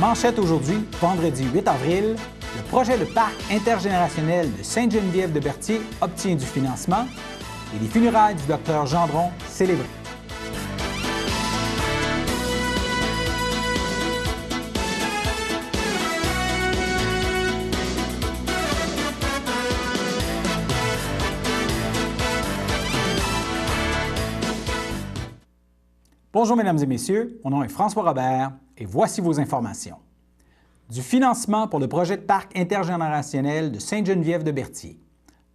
manchette aujourd'hui, vendredi 8 avril, le projet de parc intergénérationnel de Sainte-Geneviève-de-Berthier obtient du financement et les funérailles du Dr Gendron célébrées. Bonjour mesdames et messieurs, mon nom est François Robert et voici vos informations. Du financement pour le projet de parc intergénérationnel de Sainte-Geneviève-de-Berthier.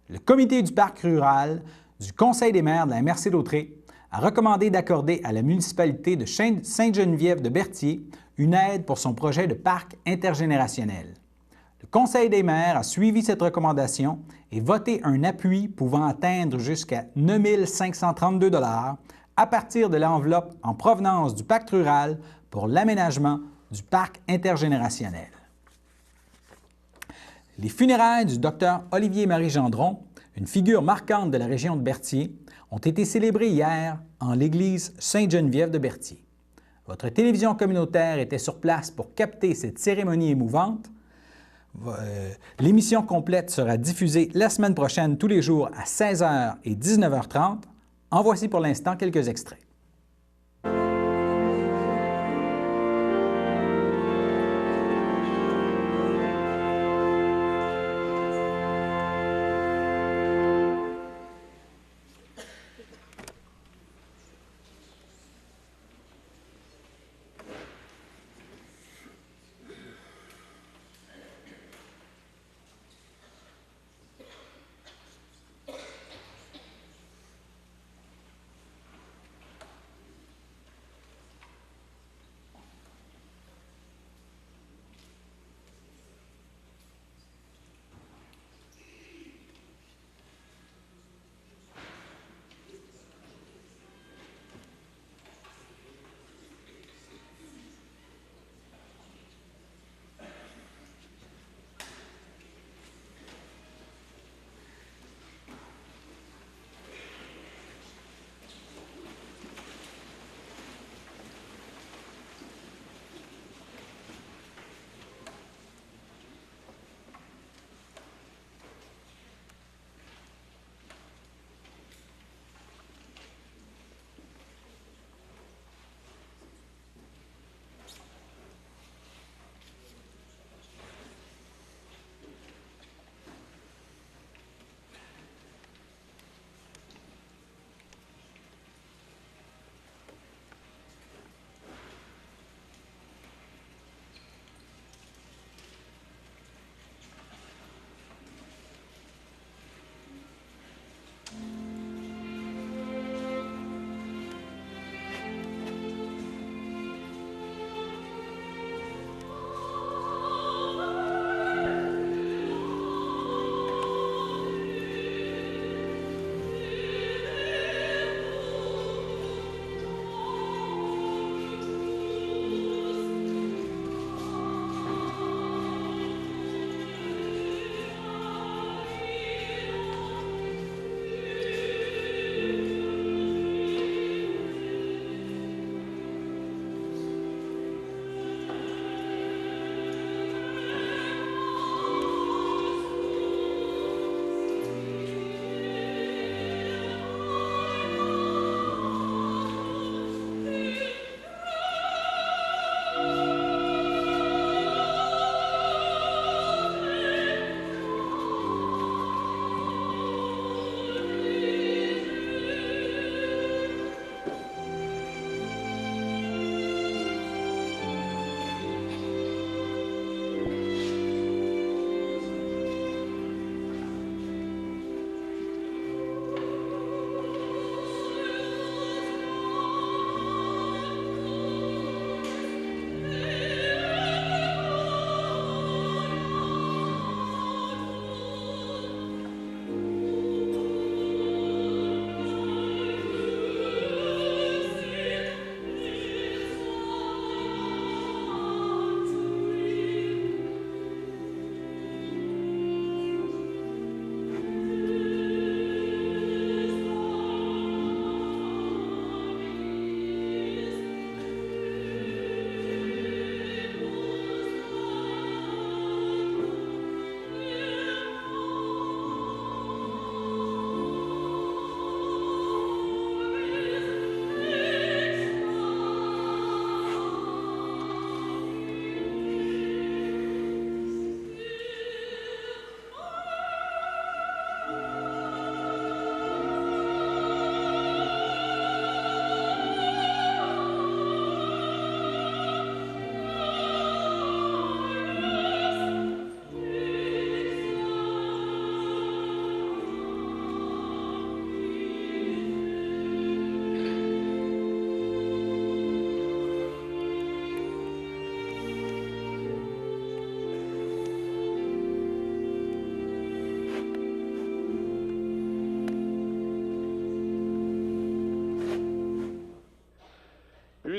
Le comité du parc rural du Conseil des maires de la MRC d'Autrey a recommandé d'accorder à la municipalité de Sainte-Geneviève-de-Berthier une aide pour son projet de parc intergénérationnel. Le Conseil des maires a suivi cette recommandation et voté un appui pouvant atteindre jusqu'à 9 532 $ à partir de l'enveloppe en provenance du pacte rural pour l'aménagement du parc intergénérationnel. Les funérailles du Dr Olivier-Marie Gendron, une figure marquante de la région de Berthier, ont été célébrées hier en l'église Sainte-Geneviève-de-Berthier. Votre télévision communautaire était sur place pour capter cette cérémonie émouvante. L'émission complète sera diffusée la semaine prochaine tous les jours à 16h et 19h30. En voici pour l'instant quelques extraits.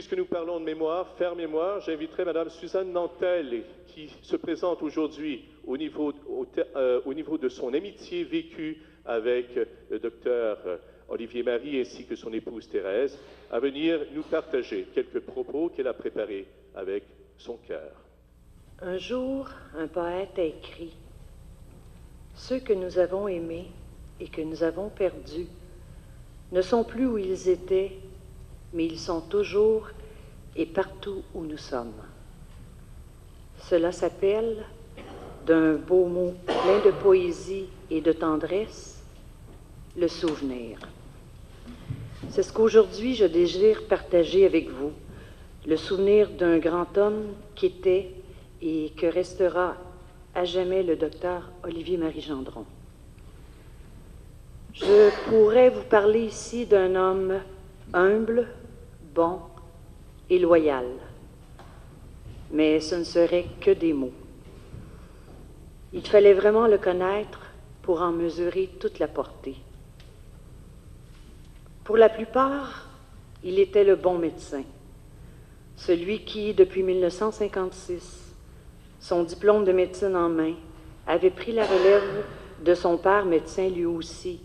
puisque nous parlons de mémoire, faire mémoire, j'inviterai Mme Suzanne Nantel, qui se présente aujourd'hui au niveau de son amitié vécue avec le docteur Olivier Marie ainsi que son épouse Thérèse, à venir nous partager quelques propos qu'elle a préparés avec son cœur. Un jour, un poète a écrit « Ceux que nous avons aimés et que nous avons perdus ne sont plus où ils étaient, mais ils sont toujours et partout où nous sommes. Cela s'appelle, d'un beau mot plein de poésie et de tendresse, le souvenir. C'est ce qu'aujourd'hui je désire partager avec vous, le souvenir d'un grand homme qui était et que restera à jamais le docteur Olivier Marie Gendron. Je pourrais vous parler ici d'un homme humble, bon et loyal, mais ce ne serait que des mots. Il fallait vraiment le connaître pour en mesurer toute la portée. Pour la plupart, il était le bon médecin, celui qui, depuis 1956, son diplôme de médecine en main, avait pris la relève de son père médecin lui aussi,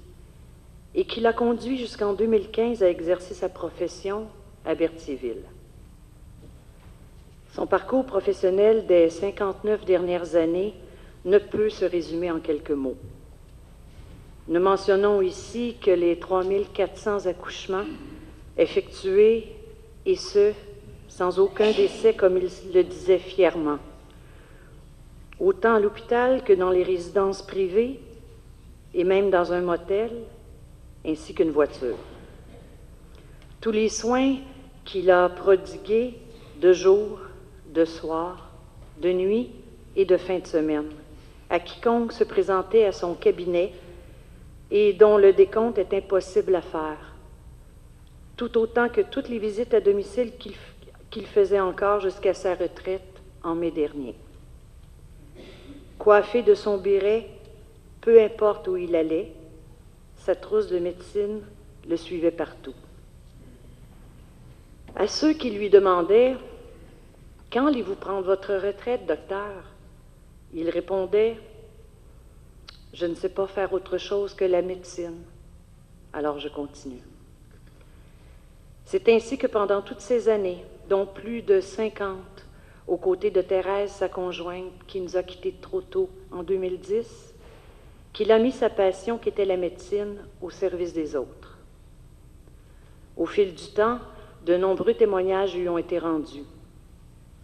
et qui l'a conduit jusqu'en 2015 à exercer sa profession à Berthierville. Son parcours professionnel des 59 dernières années ne peut se résumer en quelques mots. Nous mentionnons ici que les 3400 accouchements effectués, et ce, sans aucun décès comme il le disait fièrement, autant à l'hôpital que dans les résidences privées et même dans un motel, ainsi qu'une voiture. Tous les soins qu'il a prodigués de jour, de soir, de nuit et de fin de semaine, à quiconque se présentait à son cabinet et dont le décompte est impossible à faire, tout autant que toutes les visites à domicile qu'il faisait encore jusqu'à sa retraite en mai dernier. Coiffé de son béret, peu importe où il allait, sa trousse de médecine le suivait partout. À ceux qui lui demandaient « Quand allez-vous prendre votre retraite, docteur ?» il répondait « Je ne sais pas faire autre chose que la médecine, alors je continue. » C'est ainsi que pendant toutes ces années, dont plus de 50, aux côtés de Thérèse, sa conjointe, qui nous a quittés trop tôt en 2010, qu'il a mis sa passion, qui était la médecine, au service des autres. Au fil du temps, de nombreux témoignages lui ont été rendus.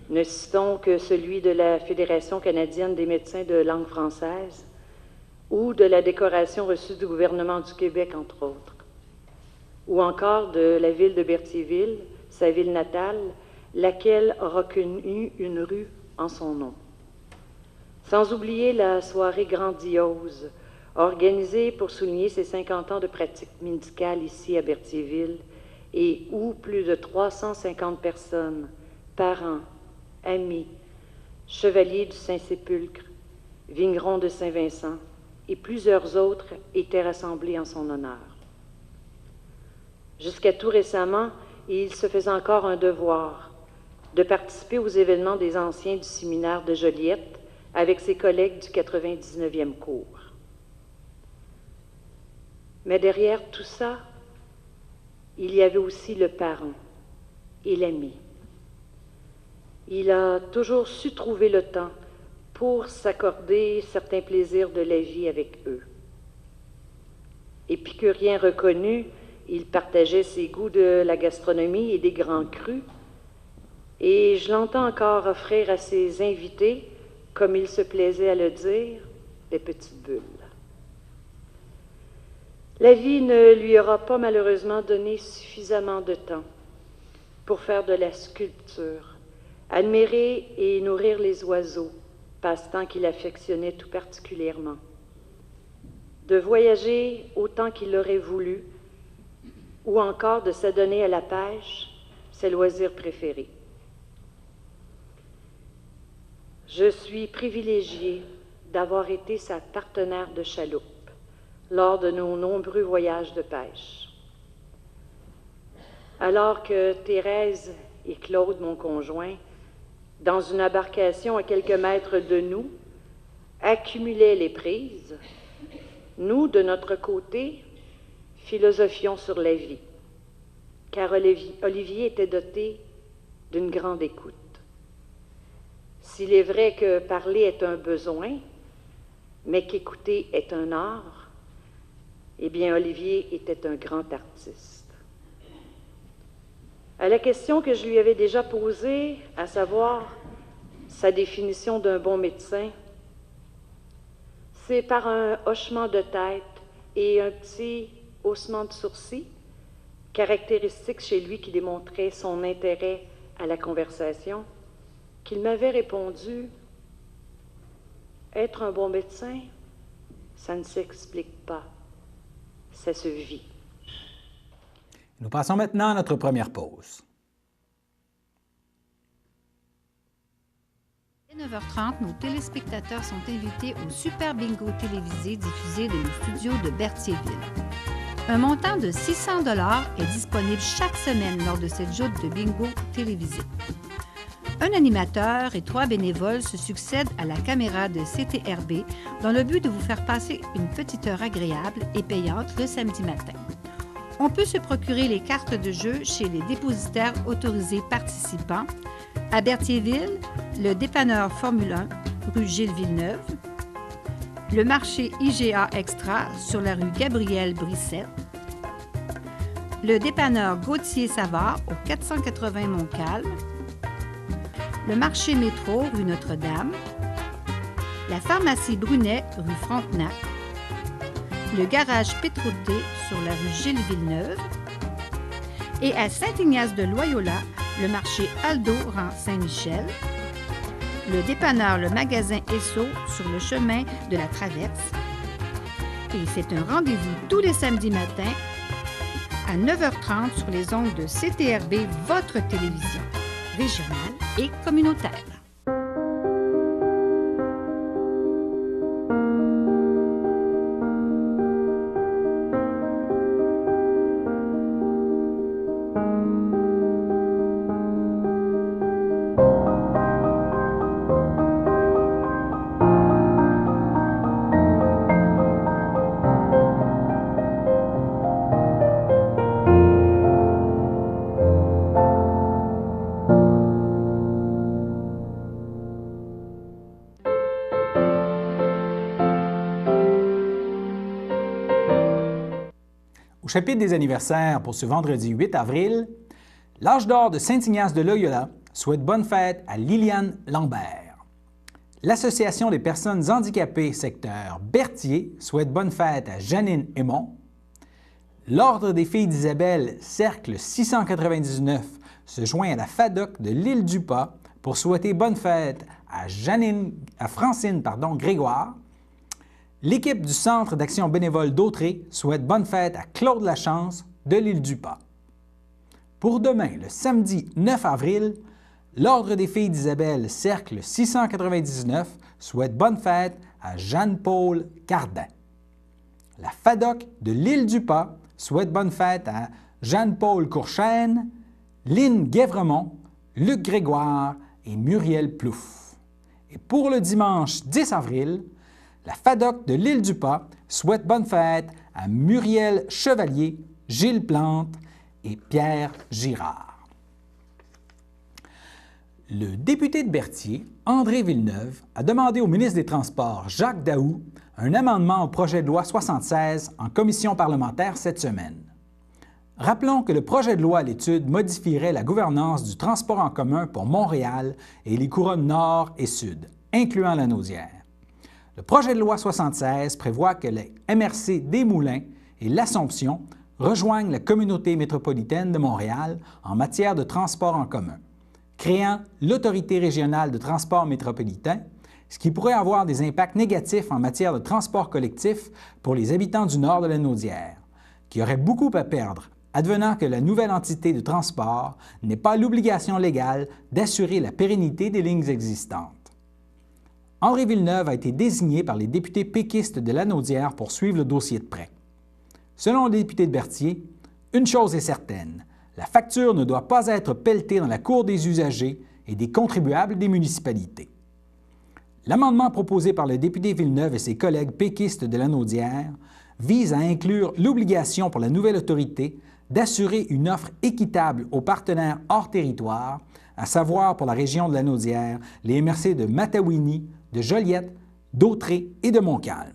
Ne citons que celui de la Fédération canadienne des médecins de langue française ou de la décoration reçue du gouvernement du Québec, entre autres, ou encore de la ville de Berthierville, sa ville natale, laquelle aura connu une rue en son nom. Sans oublier la soirée grandiose organisée pour souligner ses 50 ans de pratique médicale ici à Berthierville et où plus de 350 personnes, parents, amis, chevaliers du Saint-Sépulcre, vignerons de Saint-Vincent et plusieurs autres étaient rassemblés en son honneur. Jusqu'à tout récemment, il se faisait encore un devoir de participer aux événements des anciens du séminaire de Joliette avec ses collègues du 99e cours. Mais derrière tout ça, il y avait aussi le parent et l'ami. Il a toujours su trouver le temps pour s'accorder certains plaisirs de la vie avec eux. Épicurien reconnu, il partageait ses goûts de la gastronomie et des grands crus, et je l'entends encore offrir à ses invités, comme il se plaisait à le dire, des petites bulles. La vie ne lui aura pas malheureusement donné suffisamment de temps pour faire de la sculpture, admirer et nourrir les oiseaux, passe-temps qu'il affectionnait tout particulièrement, de voyager autant qu'il l'aurait voulu, ou encore de s'adonner à la pêche, ses loisirs préférés. Je suis privilégiée d'avoir été sa partenaire de chaloupe lors de nos nombreux voyages de pêche. Alors que Thérèse et Claude, mon conjoint, dans une embarcation à quelques mètres de nous, accumulaient les prises, nous, de notre côté, philosophions sur la vie, car Olivier était doté d'une grande écoute. S'il est vrai que parler est un besoin, mais qu'écouter est un art, eh bien, Olivier était un grand artiste. À la question que je lui avais déjà posée, à savoir sa définition d'un bon médecin, c'est par un hochement de tête et un petit haussement de sourcils, caractéristique chez lui qui démontrait son intérêt à la conversation, qu'il m'avait répondu « Être un bon médecin, ça ne s'explique pas, ça se vit. » Nous passons maintenant à notre première pause. À 9h30, nos téléspectateurs sont invités au Super Bingo télévisé diffusé de nos studios de Berthierville. Un montant de 600 $ est disponible chaque semaine lors de cette joute de bingo télévisé. Un animateur et 3 bénévoles se succèdent à la caméra de CTRB dans le but de vous faire passer une petite heure agréable et payante le samedi matin. On peut se procurer les cartes de jeu chez les dépositaires autorisés participants à Berthierville, le dépanneur Formule 1, rue Gilles Villeneuve, le marché IGA Extra sur la rue Gabriel Brissette, le dépanneur Gauthier Savard au 480 Montcalm, le marché Métro rue Notre-Dame, la pharmacie Brunet rue Frontenac, le garage Pétroté sur la rue Gilles Villeneuve et à Saint-Ignace-de-Loyola, le marché Aldo rang Saint-Michel, le dépanneur Le Magasin Esso sur le chemin de la Traverse. Et c'est un rendez-vous tous les samedis matins à 9h30 sur les ondes de CTRB, votre télévision régionale et communautaire. Au chapitre des anniversaires pour ce vendredi 8 avril, l'Âge d'or de Saint-Ignace-de-Loyola souhaite bonne fête à Liliane Lambert. L'Association des personnes handicapées secteur Berthier souhaite bonne fête à Janine Aymon. L'Ordre des filles d'Isabelle, cercle 699, se joint à la FADOC de l'Île-du-Pas pour souhaiter bonne fête à Francine Grégoire. L'équipe du Centre d'action bénévole d'Autrey souhaite bonne fête à Claude Lachance de l'Île-du-Pas. Pour demain, le samedi 9 avril, l'Ordre des filles d'Isabelle, cercle 699, souhaite bonne fête à Jeanne-Paul Cardin. La FADOC de l'Île-du-Pas souhaite bonne fête à Jeanne-Paul Courchaine, Lynne Guévremont, Luc Grégoire et Muriel Plouffe. Et pour le dimanche 10 avril, la FADOC de l'Île-du-Pas souhaite bonne fête à Muriel Chevalier, Gilles Plante et Pierre Girard. Le député de Berthier, André Villeneuve, a demandé au ministre des Transports, Jacques Daoust, un amendement au projet de loi 76 en commission parlementaire cette semaine. Rappelons que le projet de loi à l'étude modifierait la gouvernance du transport en commun pour Montréal et les couronnes nord et sud, incluant la Naudière. Le projet de loi 76 prévoit que les MRC des Moulins et l'Assomption rejoignent la communauté métropolitaine de Montréal en matière de transport en commun, créant l'Autorité régionale de transport métropolitain, ce qui pourrait avoir des impacts négatifs en matière de transport collectif pour les habitants du nord de la Naudière, qui auraient beaucoup à perdre, advenant que la nouvelle entité de transport n'ait pas l'obligation légale d'assurer la pérennité des lignes existantes. André Villeneuve a été désigné par les députés péquistes de la Naudière pour suivre le dossier de près. Selon le député de Berthier, une chose est certaine, la facture ne doit pas être pelletée dans la cour des usagers et des contribuables des municipalités. L'amendement proposé par le député Villeneuve et ses collègues péquistes de Lanaudière vise à inclure l'obligation pour la nouvelle autorité d'assurer une offre équitable aux partenaires hors territoire, à savoir pour la région de Lanaudière, les MRC de Matawini, de Joliette, d'Autrey et de Montcalm.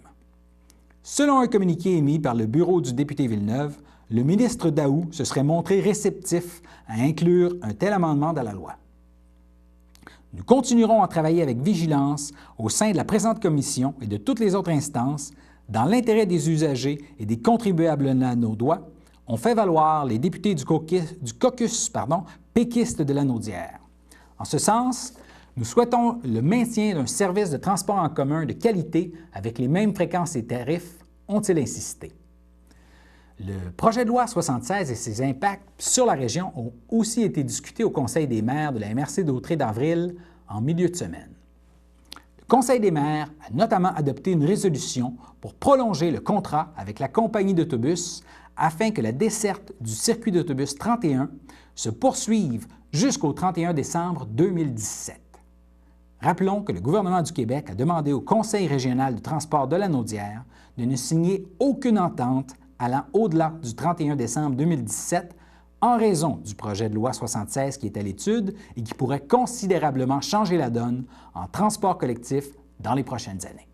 Selon un communiqué émis par le bureau du député Villeneuve, le ministre Daou se serait montré réceptif à inclure un tel amendement dans la loi. Nous continuerons à travailler avec vigilance au sein de la présente commission et de toutes les autres instances, dans l'intérêt des usagers et des contribuables lanaudois, ont fait valoir les députés du caucus péquiste de Lanaudière. En ce sens, nous souhaitons le maintien d'un service de transport en commun de qualité avec les mêmes fréquences et tarifs, ont-ils insisté. Le projet de loi 76 et ses impacts sur la région ont aussi été discutés au Conseil des maires de la MRC d'Autrey d'Avril en milieu de semaine. Le Conseil des maires a notamment adopté une résolution pour prolonger le contrat avec la compagnie d'autobus afin que la desserte du circuit d'autobus 31 se poursuive jusqu'au 31 décembre 2017. Rappelons que le gouvernement du Québec a demandé au Conseil régional de transport de Lanaudière de ne signer aucune entente allant au-delà du 31 décembre 2017 en raison du projet de loi 76 qui est à l'étude et qui pourrait considérablement changer la donne en transport collectif dans les prochaines années.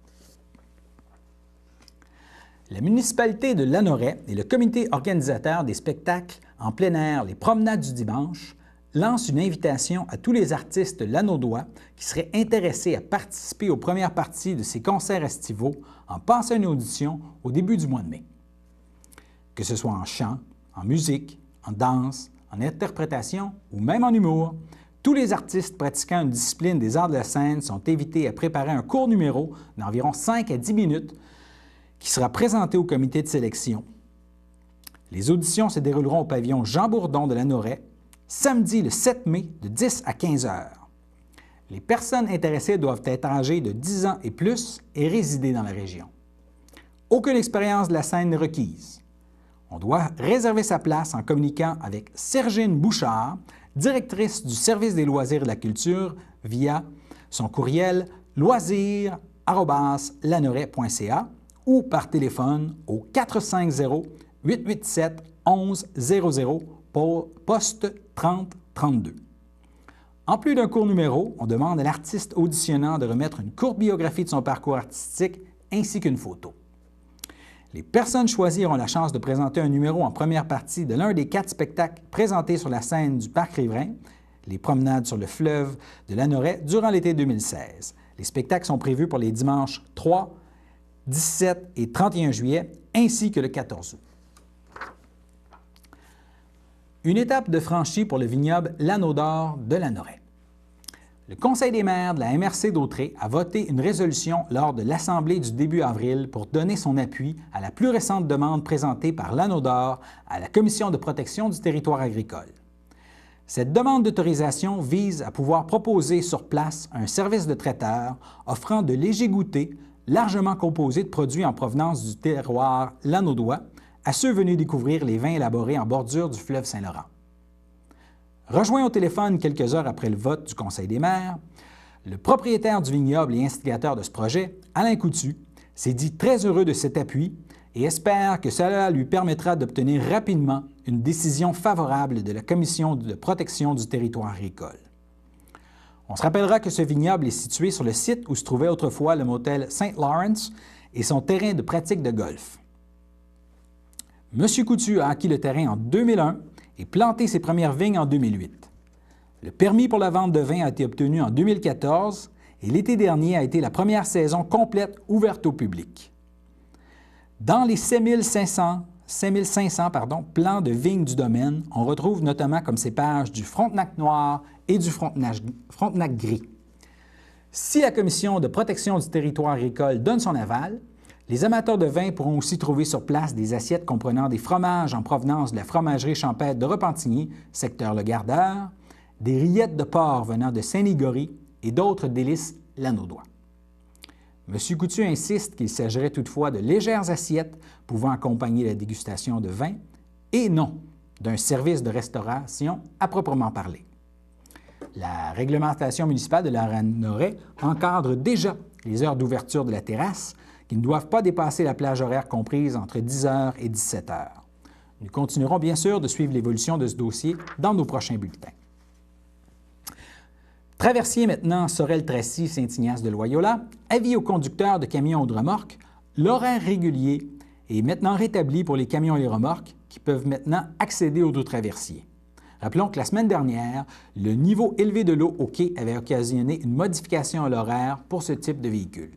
La municipalité de Lanoraie et le comité organisateur des spectacles en plein air Les Promenades du dimanche lancent une invitation à tous les artistes lanaudois qui seraient intéressés à participer aux premières parties de ces concerts estivaux en passant une audition au début du mois de mai. Que ce soit en chant, en musique, en danse, en interprétation ou même en humour, tous les artistes pratiquant une discipline des arts de la scène sont invités à préparer un court numéro d'environ 5 à 10 minutes qui sera présenté au comité de sélection. Les auditions se dérouleront au pavillon Jean Bourdon de Lanoraie, samedi le 7 mai de 10 à 15 heures. Les personnes intéressées doivent être âgées de 10 ans et plus et résider dans la région. Aucune expérience de la scène n'est requise. On doit réserver sa place en communiquant avec Sergine Bouchard, directrice du service des loisirs et de la culture, via son courriel loisirs@lanoraie.ca ou par téléphone au 450-887-1100 pour poste 3032. En plus d'un court numéro, on demande à l'artiste auditionnant de remettre une courte biographie de son parcours artistique ainsi qu'une photo. Les personnes choisies auront la chance de présenter un numéro en première partie de l'un des 4 spectacles présentés sur la scène du Parc Riverain, les promenades sur le fleuve de Lanoraie, durant l'été 2016. Les spectacles sont prévus pour les dimanches 3, 17 et 31 juillet, ainsi que le 14 août. Une étape de franchie pour le vignoble L'Anneau d'Or de Lanoraie. Le Conseil des maires de la MRC d'Autrey a voté une résolution lors de l'Assemblée du début avril pour donner son appui à la plus récente demande présentée par l'Anneau d'Or à la Commission de protection du territoire agricole. Cette demande d'autorisation vise à pouvoir proposer sur place un service de traiteur offrant de légers goûters largement composés de produits en provenance du terroir lanaudois à ceux venus découvrir les vins élaborés en bordure du fleuve Saint-Laurent. Rejoint au téléphone quelques heures après le vote du Conseil des maires, le propriétaire du vignoble et instigateur de ce projet, Alain Coutu, s'est dit très heureux de cet appui et espère que cela lui permettra d'obtenir rapidement une décision favorable de la Commission de protection du territoire agricole. On se rappellera que ce vignoble est situé sur le site où se trouvait autrefois le motel St. Lawrence et son terrain de pratique de golf. M. Coutu a acquis le terrain en 2001 et planté ses premières vignes en 2008. Le permis pour la vente de vin a été obtenu en 2014 et l'été dernier a été la première saison complète ouverte au public. Dans les 5500 plants de vignes du domaine, on retrouve notamment comme cépages du Frontenac noir et du Frontenac gris. Si la Commission de protection du territoire agricole donne son aval, les amateurs de vin pourront aussi trouver sur place des assiettes comprenant des fromages en provenance de la fromagerie champêtre de Repentigny, secteur Le Gardeur, des rillettes de porc venant de Saint-Nigory et d'autres délices lanaudois. M. Coutu insiste qu'il s'agirait toutefois de légères assiettes pouvant accompagner la dégustation de vin et non d'un service de restauration à proprement parler. La réglementation municipale de la Lanoraie encadre déjà les heures d'ouverture de la terrasse qui ne doivent pas dépasser la plage horaire comprise entre 10h et 17h. Nous continuerons bien sûr de suivre l'évolution de ce dossier dans nos prochains bulletins. Traversier maintenant Sorel-Tracy, Saint-Ignace de Loyola, avis aux conducteurs de camions ou de remorques, l'horaire régulier est maintenant rétabli pour les camions et les remorques qui peuvent maintenant accéder aux deux traversiers. Rappelons que la semaine dernière, le niveau élevé de l'eau au quai avait occasionné une modification à l'horaire pour ce type de véhicule.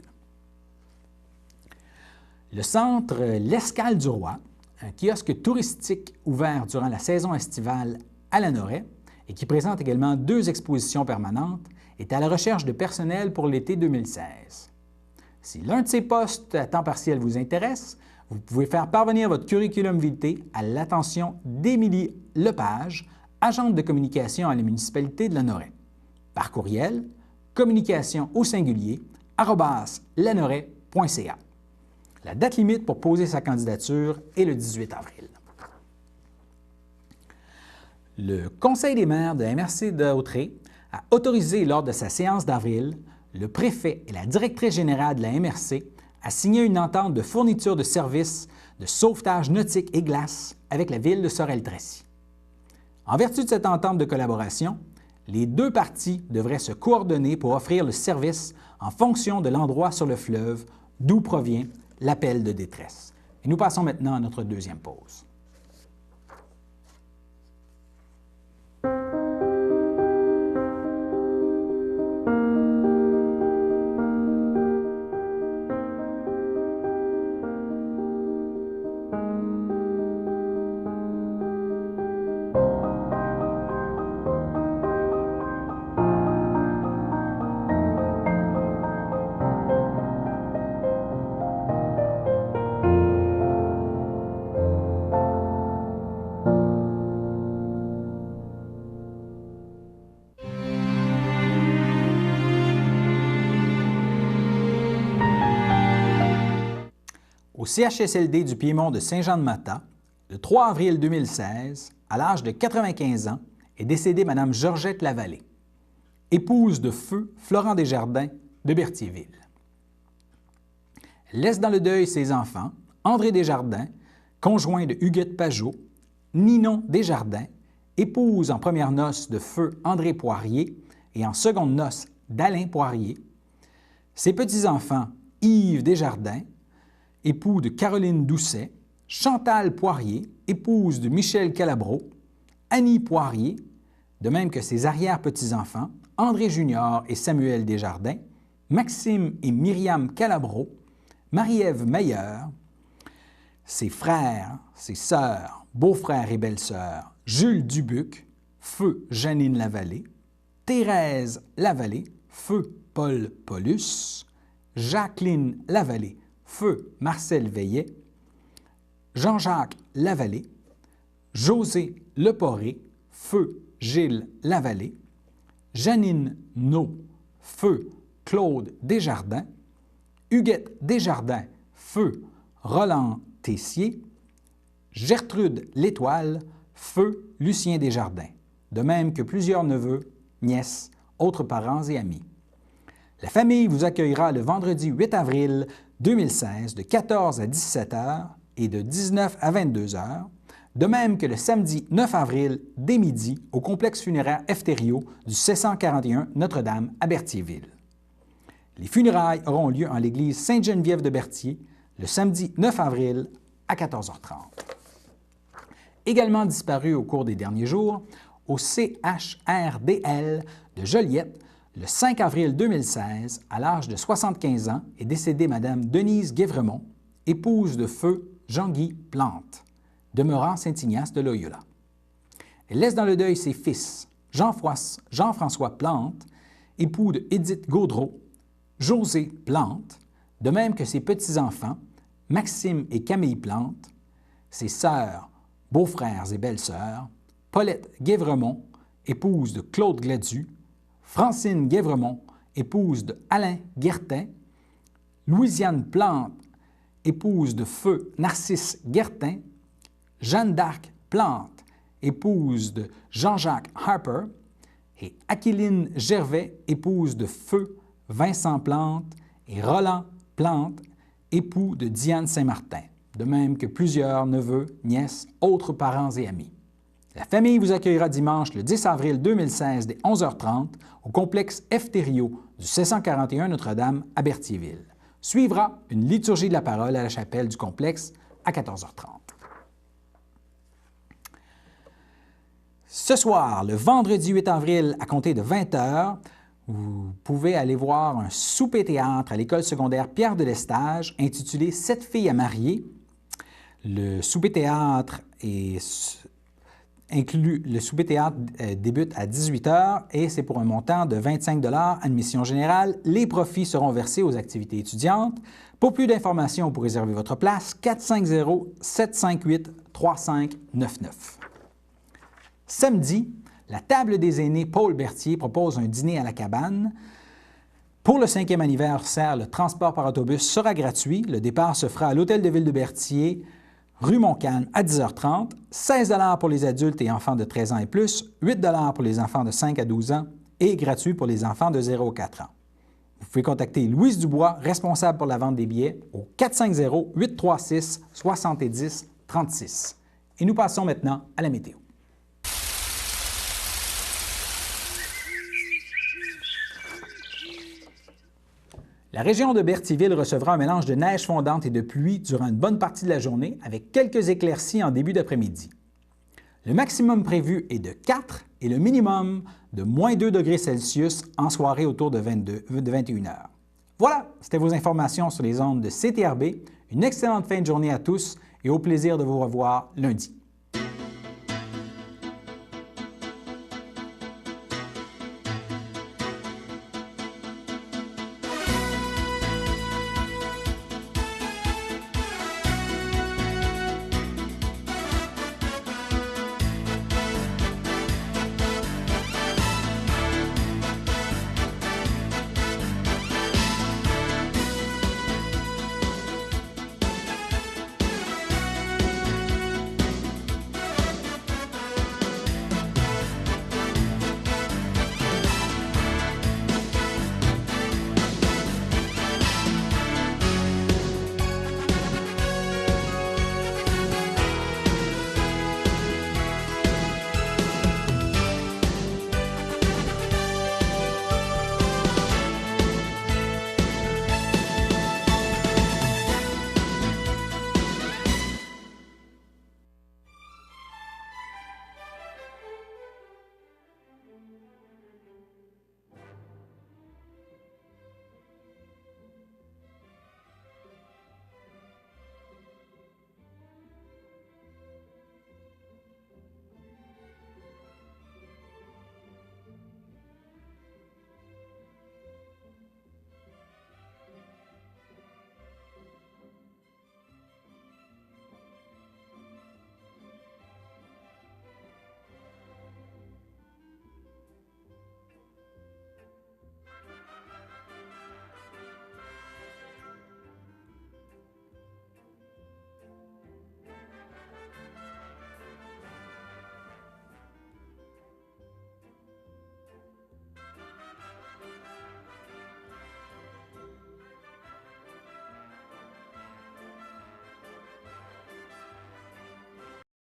Le centre L'Escale du Roi, un kiosque touristique ouvert durant la saison estivale à Lanoraie et qui présente également 2 expositions permanentes, est à la recherche de personnel pour l'été 2016. Si l'un de ces postes à temps partiel vous intéresse, vous pouvez faire parvenir votre curriculum vitae à l'attention d'Émilie Lepage, agente de communication à la municipalité de Lanoraie. Par courriel, communication@lanoraie.ca. La date limite pour poser sa candidature est le 18 avril. Le Conseil des maires de la MRC de Hautrey a autorisé lors de sa séance d'avril le préfet et la directrice générale de la MRC à signer une entente de fourniture de services de sauvetage nautique et glace avec la ville de Sorel-Tracy. En vertu de cette entente de collaboration, les 2 parties devraient se coordonner pour offrir le service en fonction de l'endroit sur le fleuve d'où provient l'appel de détresse. Et nous passons maintenant à notre deuxième pause. Au CHSLD du Piémont de Saint-Jean-de-Matha, le 3 avril 2016, à l'âge de 95 ans, est décédée Mme Georgette Lavallée, épouse de feu Florent Desjardins de Berthierville. Elle laisse dans le deuil ses enfants, André Desjardins, conjoint de Huguette Pajot, Ninon Desjardins, épouse en premières noces de feu André Poirier et en secondes noces d'Alain Poirier, ses petits-enfants Yves Desjardins, époux de Caroline Doucet, Chantal Poirier, épouse de Michel Calabro, Annie Poirier, de même que ses arrière-petits-enfants, André Junior et Samuel Desjardins, Maxime et Myriam Calabro, Marie-Ève Meyer, ses frères, ses sœurs, beaux-frères et belles-sœurs, Jules Dubuc, feu Janine Lavallée, Thérèse Lavallée, feu Paul Paulus, Jacqueline Lavallée, feu Marcel Veillet, Jean-Jacques Lavallée, José Leporé, feu Gilles Lavallée, Janine No, feu Claude Desjardins, Huguette Desjardins, feu Roland Tessier, Gertrude L'Étoile, feu Lucien Desjardins, de même que plusieurs neveux, nièces, autres parents et amis. La famille vous accueillera le vendredi 8 avril 2016 de 14 à 17 h et de 19 à 22 h, de même que le samedi 9 avril dès midi au complexe funéraire Efterio du 741 Notre-Dame à Berthierville. Les funérailles auront lieu en l'église Sainte-Geneviève de Berthier le samedi 9 avril à 14h30. Également disparu au cours des derniers jours, au CHRDL de Joliette, le 5 avril 2016, à l'âge de 75 ans, est décédée Mme Denise Guévremont, épouse de feu Jean-Guy Plante, demeurant Saint-Ignace de Loyola. Elle laisse dans le deuil ses fils, Jean-François Plante, époux de Édith Gaudreau, José Plante, de même que ses petits-enfants, Maxime et Camille Plante, ses sœurs, beaux-frères et belles-sœurs, Paulette Guévremont, épouse de Claude Gladu, Francine Guévremont, épouse de Alain Guertin, Louisiane Plante, épouse de feu Narcisse Guertin, Jeanne d'Arc Plante, épouse de Jean-Jacques Harper, et Aquiline Gervais, épouse de Feu Vincent Plante, et Roland Plante, époux de Diane Saint-Martin, de même que plusieurs neveux, nièces, autres parents et amis. La famille vous accueillera dimanche le 10 avril 2016 dès 11h30 au complexe F. Thériault du 741 Notre-Dame à Berthierville. Suivra une liturgie de la parole à la chapelle du complexe à 14h30. Ce soir, le vendredi 8 avril, à compter de 20h, vous pouvez aller voir un souper-théâtre à l'école secondaire Pierre de Lestage intitulé « 7 filles à marier ». Le souper-théâtre débute à 18h et c'est pour un montant de 25 $, admission générale. Les profits seront versés aux activités étudiantes. Pour plus d'informations pour réserver votre place, 450-758-3599. Samedi, la table des aînés Paul Berthier propose un dîner à la cabane. Pour le 5e anniversaire, le transport par autobus sera gratuit. Le départ se fera à l'Hôtel de Ville de Berthier, rue Montcalm, à 10h30. 16 $ pour les adultes et enfants de 13 ans et plus, 8 $ pour les enfants de 5 à 12 ans et gratuit pour les enfants de 0 à 4 ans. Vous pouvez contacter Louise Dubois, responsable pour la vente des billets, au 450-836-7036. Et nous passons maintenant à la météo. La région de Berthierville recevra un mélange de neige fondante et de pluie durant une bonne partie de la journée, avec quelques éclaircies en début d'après-midi. Le maximum prévu est de 4 et le minimum de moins 2 degrés Celsius en soirée autour de 21 h. Voilà, c'était vos informations sur les ondes de CTRB. Une excellente fin de journée à tous et au plaisir de vous revoir lundi.